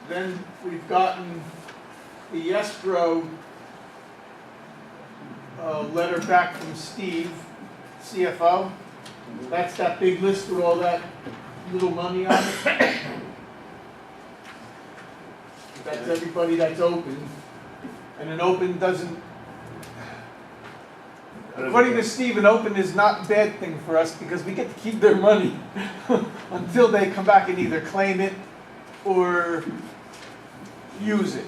Then we've gotten the escrow letter back from Steve, CFO. That's that big list with all that little money on it. That's everybody that's open. And an open doesn't, according to Steve, an open is not a bad thing for us because we get to keep their money until they come back and either claim it or use it.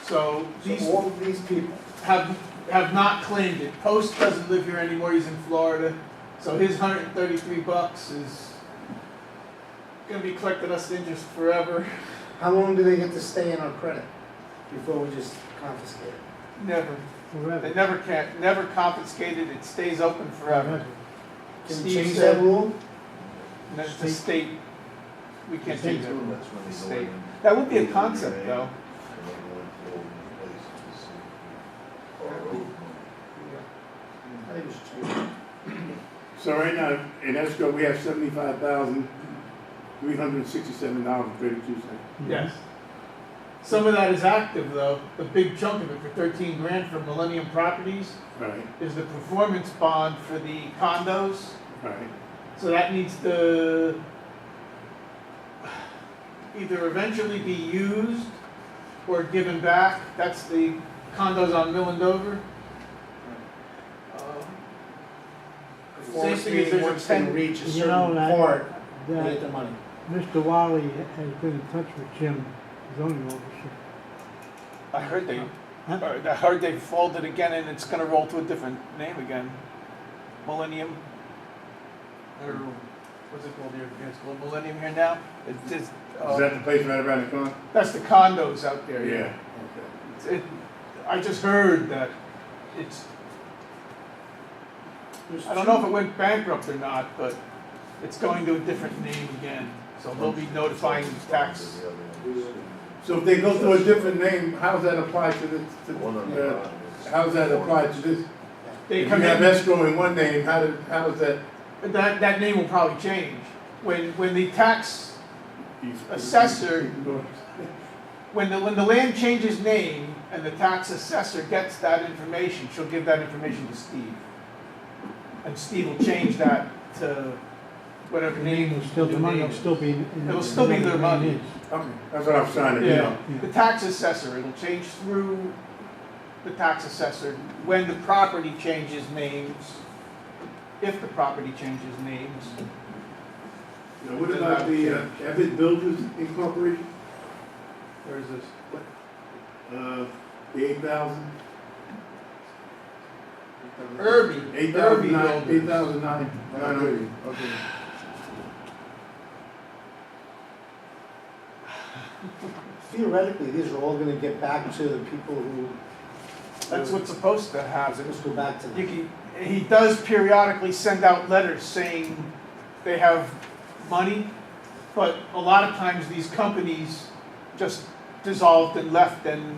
So these all of these people, have not claimed it. Post doesn't live here anymore, he's in Florida. So his $133 is gonna be collecting us interest forever. how long do they get to stay in our credit before we just confiscate it? Never. They never confiscated, it stays open forever. Can we Steve change said- that rule? And that's the state, we can't change that. That's when they go State. in. That would be a concept though. And they go into all these places to see. I think we should change it. So right now, in escrow, we have $75,367.32. Yes. Some of that is active though. The big chunk of it for 13 grand from Millennium Properties Right, is the performance bond for the condos. right. So that needs to either eventually be used or given back. That's the condos on Mill and Dover. Performance Same thing as meaning there's a once they 10 reach a You certain know that- part, they that get the money. Mr. Wally has been in touch with Jim, zoning officer. I heard they, Huh? I heard they folded again and it's gonna roll to a different name again. Millennium. Or what's it called here? It's called Millennium here now. It's just, Is that the place right around the corner? that's the condos out there. Yeah, okay. I just heard that it's, I don't know if it went bankrupt or not, but it's going to a different name again. So they'll be notifying the tax. So if they go through a different name, how's that apply to this, One on the bottom is- how's that apply to this? They If you come have in, escrow in one name, how does that? that name will probably change. When the tax assessor, when the land changes name and the tax assessor gets that information, she'll give that information to Steve. And Steve will change that to whatever name. It'll still, the money will is. still be. It'll still be their money. Okay, that's what I was trying to, Yeah, the tax assessor, it'll change through the tax assessor when the property changes names, if the property changes names. Now, what about the Epic Builders Incorporated? Where is this? The 8,000? Irby. 8,009, Builders. 8,900. Okay. Theoretically, these are all gonna get back to the people who. That's what's supposed to happen. Let's go back to You them. he does periodically send out letters saying they have money, but a lot of times these companies just dissolved and left, and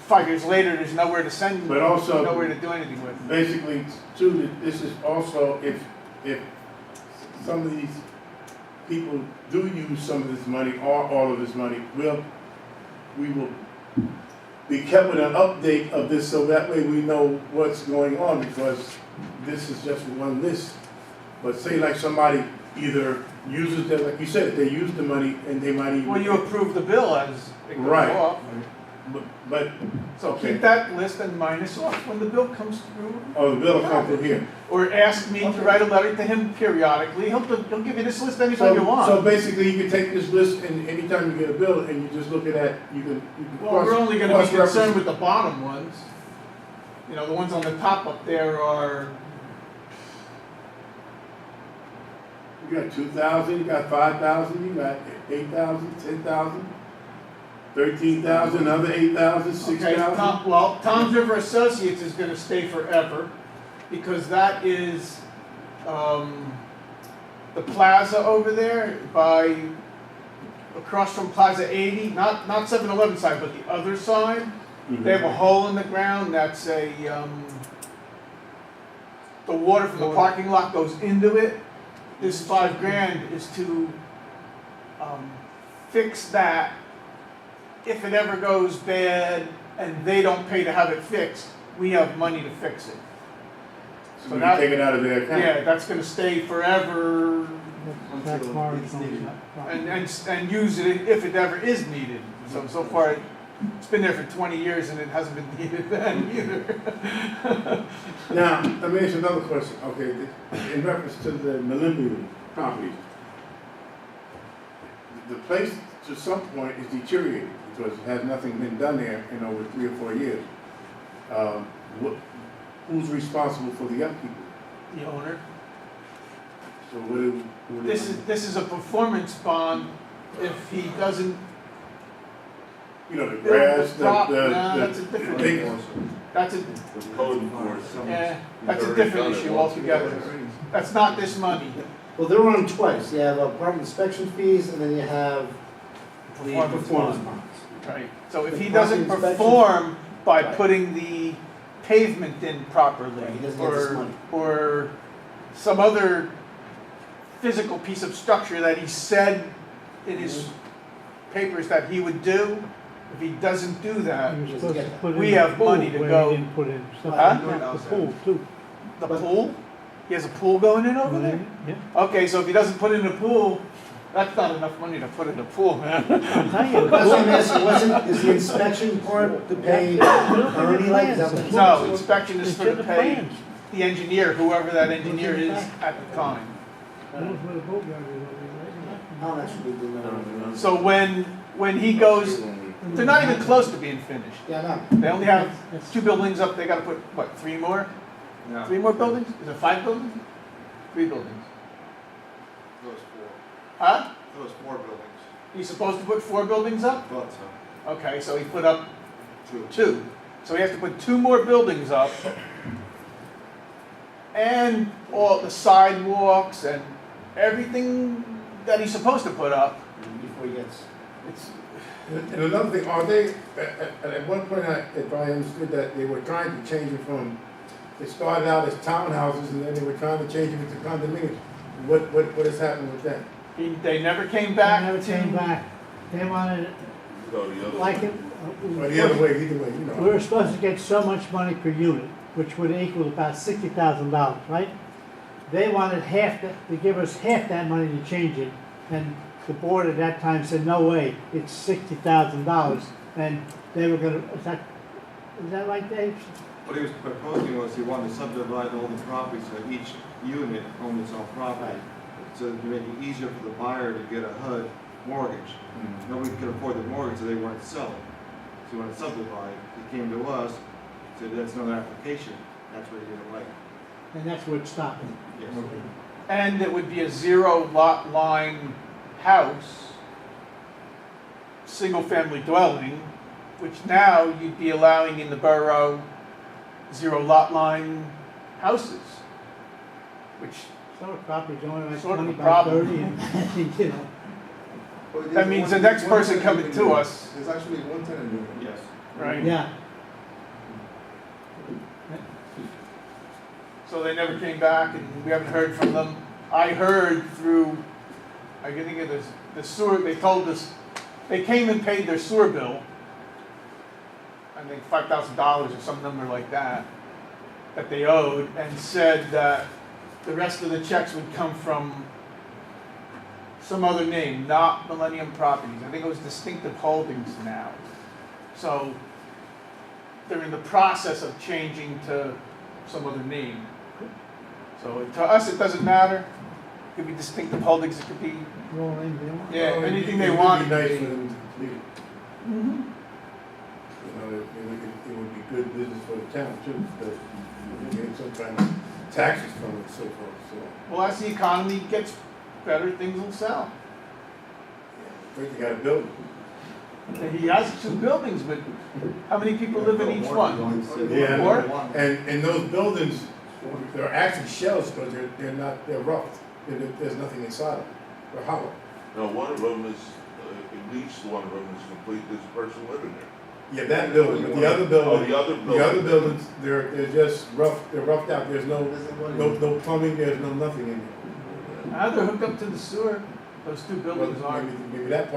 5 years later, there's nowhere to send, But also, nowhere to do anything with. basically, too, this is also, if some of these people do use some of this money, or all of this money, we will be kept with an update of this, so that way we know what's going on, because this is just one list. But say like somebody either uses that, like you said, they use the money and they might even. Well, you approve the bill as it goes Right. off. But, So Okay. keep that list and minus off when the bill comes through. oh, the bill will come from here. Or ask me to write a letter to him periodically. He'll give you this list anytime you So want. basically, you can take this list and anytime you get a bill and you just look at that, you can. Well, we're only gonna be cross-reference. concerned with the bottom ones. You know, the ones on the top up there are, You got 2,000, you got 5,000, you got 8,000, 10,000, 13,000, another 8,000, okay, 6,000. well, Tom's River Associates is gonna stay forever, because that is, the plaza over there by, across from Plaza 80, not 7-Eleven side, but the other side. Mhm. They have a hole in the ground that's the water from the parking lot goes into it. This $5 grand is to fix that if it ever goes bad and they don't pay to have it fixed, we have money to fix it. So we can take it out of their account. Yeah, that's gonna stay forever That's far it's from needed. that. and use it if it ever is needed. So far, it's been there for 20 years and it hasn't been needed then either. Now, let me ask you another question. Okay, in reference to the Millennium property, the place to some point is deteriorated because it has nothing been done there in over 3 or 4 years. Who's responsible for the upkeep? The owner. So what This is a performance bond if he doesn't, you know, the build grass, the prop. No, that's a different, things. that's a, The code enforcement. yeah, that's a different issue altogether. That's not this money. Well, they're on twice. You have apartment inspection fees and then you have the performance bond. bonds. Right, so if The he doesn't property inspection- perform by Right. putting the pavement in properly, Right, he doesn't get this money. or some other physical piece of structure that he said in his papers that he would do, if he doesn't do that, He was supposed to put in We the have pool money to where go. he didn't put in stuff Huh? like that. The pool too. the pool, he has a pool going in over there? Yeah. Okay, so if he doesn't put in the pool, that's not enough money to put in the pool, man. I'll tell you. That's what I'm asking, is the inspection part to pay Ernie like, is that what? No, inspection is It's for in the the pay, plans. the engineer, whoever that engineer is at the time. Knows where the boat yard is over there, I don't actually do that. So when he goes, they're not even close to being finished. Yeah, I know. They only have That's- 2 buildings up, they gotta put, what, 3 more? 3 more buildings? Is it 5 buildings? 3 buildings. Those Huh? 4 buildings. He's supposed to put 4 buildings up? Thought so. Okay, so he put up 2. 2. So he has to put 2 more buildings up. And all the sidewalks and everything that he's supposed to put up. Before he gets. It's, And another thing, are they, at one point, if I understood that, they were trying to change it from, it started out as townhouses and then they were trying to change it into condominiums. What has happened with that? they never came They back never to. came back. They wanted it Go the other like way. it. Or the other way, either way, you know. We were supposed to get so much money per unit, which would equal about $60,000, right? They wanted to give us half that money to change it, and the board at that time said, no way, it's $60,000, and they were gonna, is that right, Dave? What he was proposing was he wanted to subdivide all the properties so each unit owned its own property. So to make it easier for the buyer to get a HUD mortgage. Nobody could afford the mortgage, so they weren't selling. So he wanted to subdivide. He came to us, said that's another application. That's where he didn't like it. And that's what stopped it. Yes. And it would be a 0 lot line house, single family dwelling, which now you'd be allowing in the borough 0 lot line houses, which, Some properties only like Sort of a 20 by problem. 30, and, you know. that means the next person coming to us, There's actually one tenant unit. Yes. right? Yeah, So they never came back and we haven't heard from them. I heard through, I can think of this, the sewer, they told us, they came and paid their sewer bill, I think $5,000 or some number like that they owed, and said that the rest of the checks would come from some other name, not Millennium Properties. I think it was Distinctive Holdings now. So they're in the process of changing to some other name. So to us, it doesn't matter. It could be Distinctive Holdings, it could be, roll in, they want. yeah, Well, anything it they would want. be nice for them to complete it. Mhm. You know, it would be good business for the town too, because you get some kind of taxes from it, so forth, so. Well, as the economy gets better, things will sell. First you gotta build it. And he has 2 buildings, but how many people live in each one? Yeah, Four? and those buildings, they're actually shells, because they're rough. There's nothing inside them. They're hollow. No, one of them is, at least one of them is complete, there's a person living there. Yeah, that building, but the other Oh, building, the other the building. other buildings, they're just rough, they're roughed out. There's no plumbing, there's no nothing in there. Now they're hooked up to the sewer, those 2 buildings Well, are. maybe that part